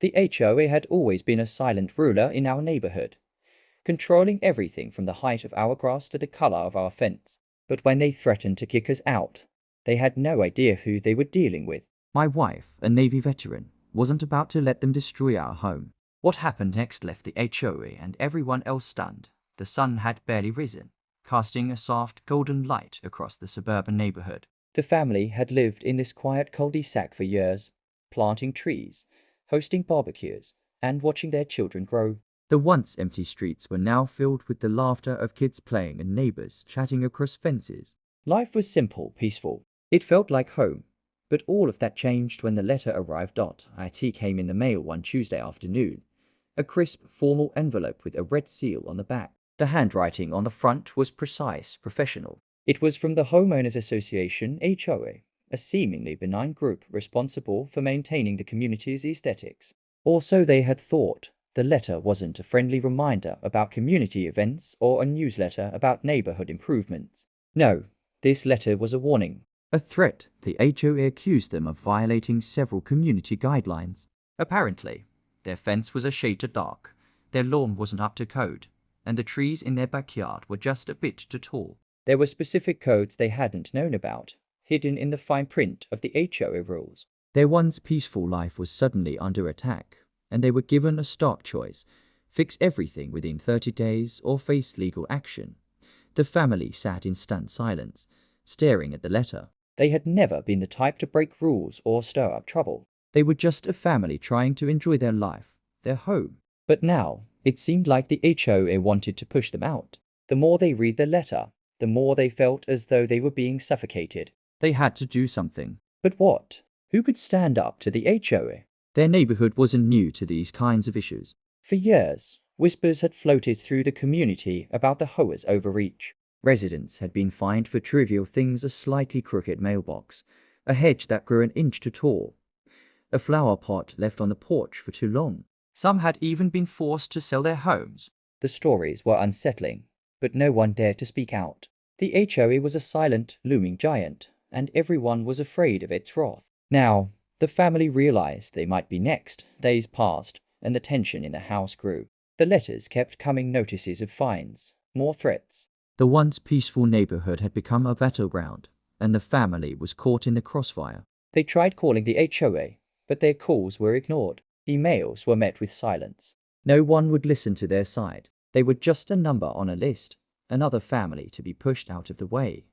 The HOA had always been a silent ruler in our neighborhood, controlling everything from the height of our grass to the color of our fence. But when they threatened to kick us out, they had no idea who they were dealing with. My wife, a Navy veteran, wasn't about to let them destroy our home. What happened next left the HOA and everyone else stunned. The sun had barely risen, casting a soft golden light across the suburban neighborhood. The family had lived in this quiet cul-de-sac for years, planting trees, hosting barbecues, and watching their children grow. The once empty streets were now filled with the laughter of kids playing and neighbors chatting across fences. Life was simple, peaceful. It felt like home. But all of that changed when the letter arrived. It came in the mail one Tuesday afternoon. A crisp, formal envelope with a red seal on the back. The handwriting on the front was precise, professional. It was from the Homeowners Association, HOA, a seemingly benign group responsible for maintaining the community's aesthetics. Or so they had thought. The letter wasn't a friendly reminder about community events or a newsletter about neighborhood improvements. No, this letter was a warning. A threat. The HOA accused them of violating several community guidelines. Apparently, their fence was a shade too dark, their lawn wasn't up to code, and the trees in their backyard were just a bit too tall. There were specific codes they hadn't known about, hidden in the fine print of the HOA rules. Their once peaceful life was suddenly under attack, and they were given a stark choice: fix everything within 30 days or face legal action. The family sat in stunned silence, staring at the letter. They had never been the type to break rules or stir up trouble. They were just a family trying to enjoy their life, their home. But now, it seemed like the HOA wanted to push them out. The more they read the letter, the more they felt as though they were being suffocated. They had to do something. But what? Who could stand up to the HOA? Their neighborhood wasn't new to these kinds of issues. For years, whispers had floated through the community about the HOA's overreach. Residents had been fined for trivial things: a slightly crooked mailbox, a hedge that grew an inch too tall, a flower pot left on the porch for too long. Some had even been forced to sell their homes. The stories were unsettling, but no one dared to speak out. The HOA was a silent, looming giant, and everyone was afraid of its wrath. Now, the family realized they might be next. Days passed, and the tension in the house grew. The letters kept coming: notices of fines, more threats. The once peaceful neighborhood had become a battleground, and the family was caught in the crossfire. They tried calling the HOA, but their calls were ignored. Emails were met with silence. No one would listen to their side. They were just a number on a list, another family to be pushed out of the way.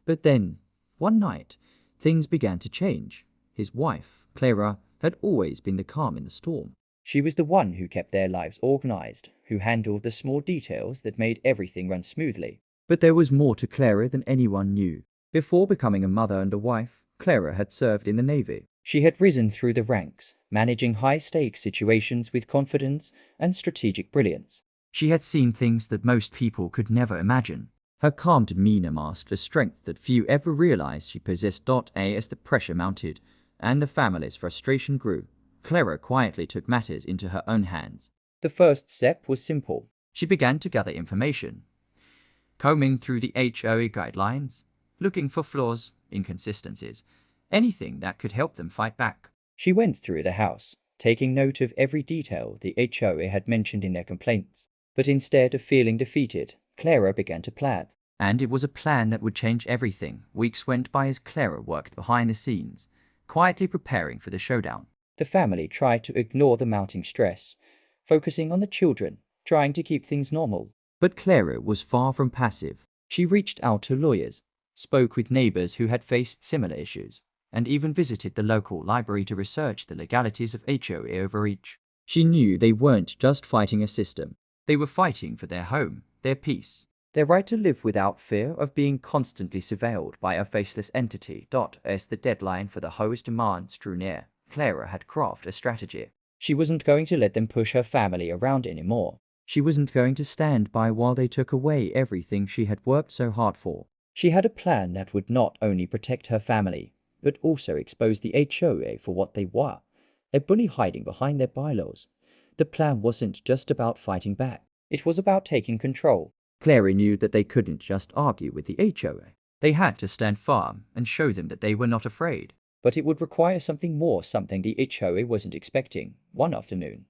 But then, one night, things began to change. His wife, Clara, had always been the calm in the storm. She was the one who kept their lives organized, who handled the small details that made everything run smoothly. But there was more to Clara than anyone knew. Before becoming a mother and a wife, Clara had served in the Navy. She had risen through the ranks, managing high-stakes situations with confidence and strategic brilliance. She had seen things that most people could never imagine. Her calm demeanor masked a strength that few ever realized she possessed. As the pressure mounted, and the family's frustration grew, Clara quietly took matters into her own hands. The first step was simple. She began to gather information, combing through the HOA guidelines, looking for flaws, inconsistencies, anything that could help them fight back. She went through the house, taking note of every detail the HOA had mentioned in their complaints. But instead of feeling defeated, Clara began to plan. And it was a plan that would change everything. Weeks went by as Clara worked behind the scenes, quietly preparing for the showdown. The family tried to ignore the mounting stress, focusing on the children, trying to keep things normal. But Clara was far from passive. She reached out to lawyers, spoke with neighbors who had faced similar issues, and even visited the local library to research the legalities of HOA overreach. She knew they weren't just fighting a system. They were fighting for their home, their peace, their right to live without fear of being constantly surveilled by a faceless entity. As the deadline for the HOA's demands drew near, Clara had crafted a strategy. She wasn't going to let them push her family around anymore. She wasn't going to stand by while they took away everything she had worked so hard for. She had a plan that would not only protect her family, but also expose the HOA for what they were, a bully hiding behind their bylaws. The plan wasn't just about fighting back. It was about taking control. Clara knew that they couldn't just argue with the HOA. They had to stand firm and show them that they were not afraid. but it would require something more, something the HOA wasn't expecting. One afternoon,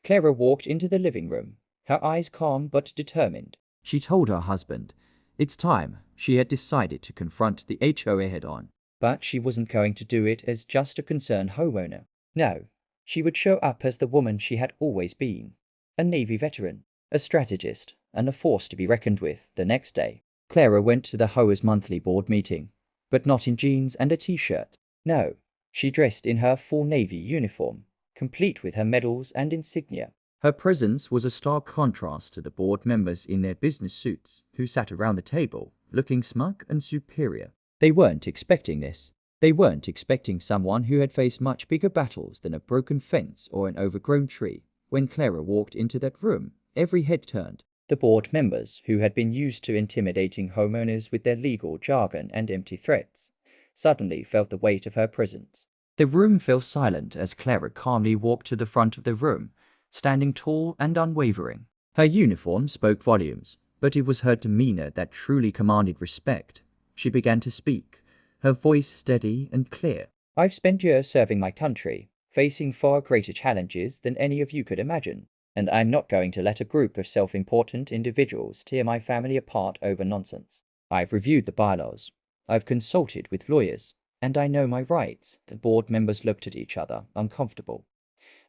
Clara walked into the living room, her eyes calm but determined. She told her husband. It's time. She had decided to confront the HOA head-on. But she wasn't going to do it as just a concerned homeowner. No, she would show up as the woman she had always been. A Navy veteran, a strategist, and a force to be reckoned with. The next day, Clara went to the HOA's monthly board meeting, but not in jeans and a t-shirt. No, she dressed in her full Navy uniform, complete with her medals and insignia. Her presence was a stark contrast to the board members in their business suits, who sat around the table, looking smug and superior. They weren't expecting this. They weren't expecting someone who had faced much bigger battles than a broken fence or an overgrown tree. When Clara walked into that room, every head turned. The board members, who had been used to intimidating homeowners with their legal jargon and empty threats, suddenly felt the weight of her presence. The room fell silent as Clara calmly walked to the front of the room, standing tall and unwavering. Her uniform spoke volumes, but it was her demeanor that truly commanded respect. She began to speak, her voice steady and clear. I've spent years serving my country, facing far greater challenges than any of you could imagine, and I'm not going to let a group of self-important individuals tear my family apart over nonsense. I've reviewed the bylaws. I've consulted with lawyers, and I know my rights. The board members looked at each other, uncomfortable,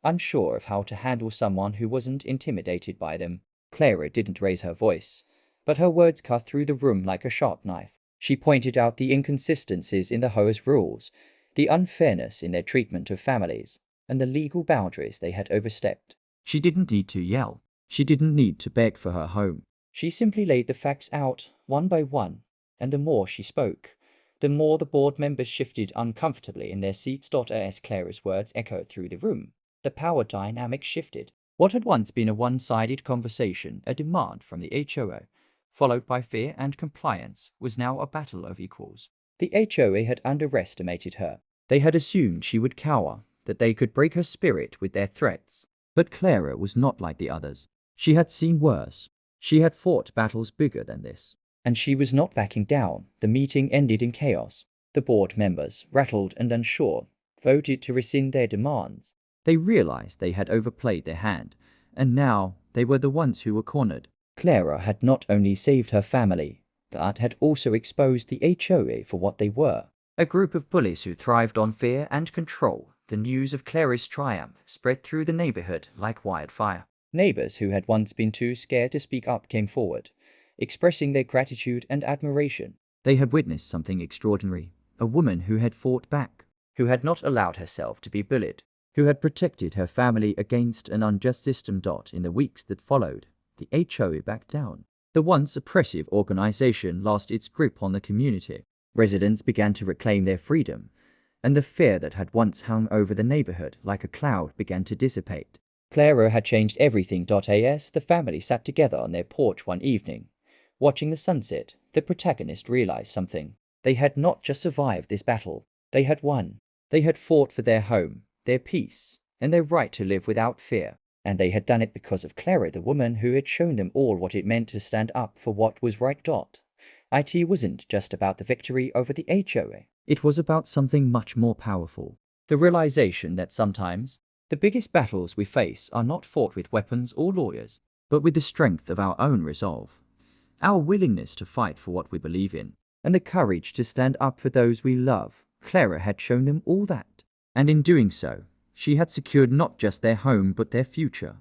unsure of how to handle someone who wasn't intimidated by them. Clara didn't raise her voice, but her words cut through the room like a sharp knife. She pointed out the inconsistencies in the HOA's rules, the unfairness in their treatment of families, and the legal boundaries they had overstepped. She didn't need to yell. She didn't need to beg for her home. She simply laid the facts out, one by one, and the more she spoke, the more the board members shifted uncomfortably in their seats. As Clara's words echoed through the room, the power dynamic shifted. What had once been a one-sided conversation, a demand from the HOA, followed by fear and compliance, was now a battle of equals. The HOA had underestimated her. They had assumed she would cower, that they could break her spirit with their threats. But Clara was not like the others. She had seen worse. She had fought battles bigger than this. And she was not backing down. The meeting ended in chaos. The board members, rattled and unsure, voted to rescind their demands. They realized they had overplayed their hand, and now they were the ones who were cornered. Clara had not only saved her family, but had also exposed the HOA for what they were. A group of bullies who thrived on fear and control. The news of Clara's triumph spread through the neighborhood like wildfire. Neighbors who had once been too scared to speak up came forward, expressing their gratitude and admiration. They had witnessed something extraordinary. A woman who had fought back, who had not allowed herself to be bullied, who had protected her family against an unjust system. In the weeks that followed, the HOA backed down. The once oppressive organization lost its grip on the community. Residents began to reclaim their freedom, and the fear that had once hung over the neighborhood like a cloud began to dissipate. Clara had changed everything. As the family sat together on their porch one evening, watching the sunset, the protagonist realized something. They had not just survived this battle, they had won. They had fought for their home, their peace, and their right to live without fear. And they had done it because of Clara, the woman who had shown them all what it meant to stand up for what was right. It wasn't just about the victory over the HOA. It was about something much more powerful. The realization that sometimes the biggest battles we face are not fought with weapons or lawyers, but with the strength of our own resolve, our willingness to fight for what we believe in, and the courage to stand up for those we love. Clara had shown them all that, and in doing so, she had secured not just their home but their future.